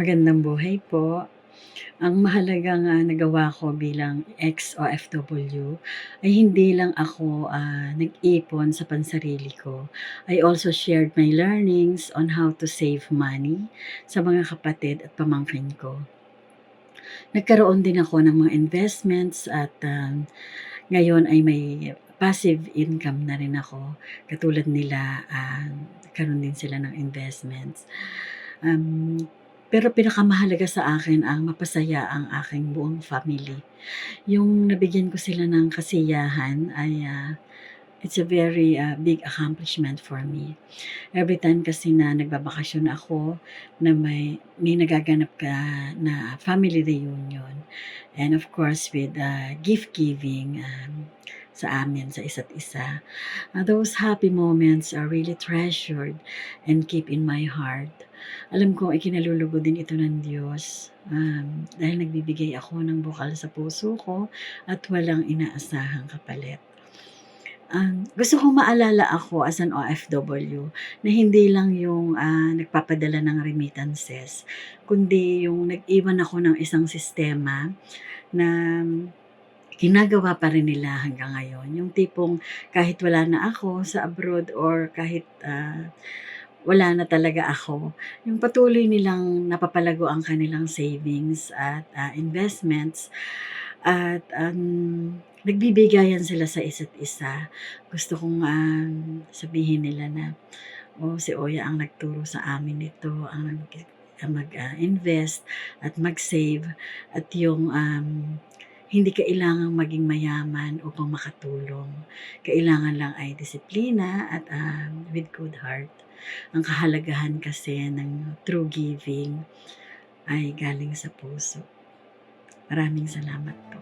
Magandang buhay po. Ang mahalagang, nagawa ko bilang ex-OFW ay hindi lang ako, nag-ipon sa pansarili ko. I also shared my learnings on how to save money sa mga kapatid at pamangkin ko. Nagkaroon din ako ng mga investments at, ngayon ay may passive income na rin ako. Katulad nila, nagkaroon din sila ng investments. Um, pero pinakamahalaga sa akin ang mapasaya ang aking buong family. Yung nabigyan ko sila ng kasiyahan ay, it's a very, big accomplishment for me. Every time kasi na nagbabakasyon ako na may nagaganap na family reunion and of course with, gift giving, sa amin sa isa't isa. Those happy moments are really treasured and keep in my heart. Alam kong ikinalulugod din ito ng Diyos, dahil nagbibigay ako ng bukal sa puso ko at walang inaasahang kapalit. Gusto kong maalala ako as an OFW na hindi lang yung, nagpapadala ng remittances, kundi yung nag-iwan ako ng isang sistema na ginagawa pa rin nila hanggang ngayon. Yung tipong kahit wala na ako sa abroad or kahit, wala na talaga ako, yung patuloy nilang napapalago ang kanilang savings at, investments at, nagbibigayan sila sa isa't isa. Gusto kong, sabihin nila na, "Oh, si Oya ang nagturo sa amin nito, invest at mag-save at yung, hindi kailangang maging mayaman upang makatulong. Kailangan lang ay disiplina at, with good heart." Ang kahalagahan kasi ng true giving ay galing sa puso. Maraming salamat po.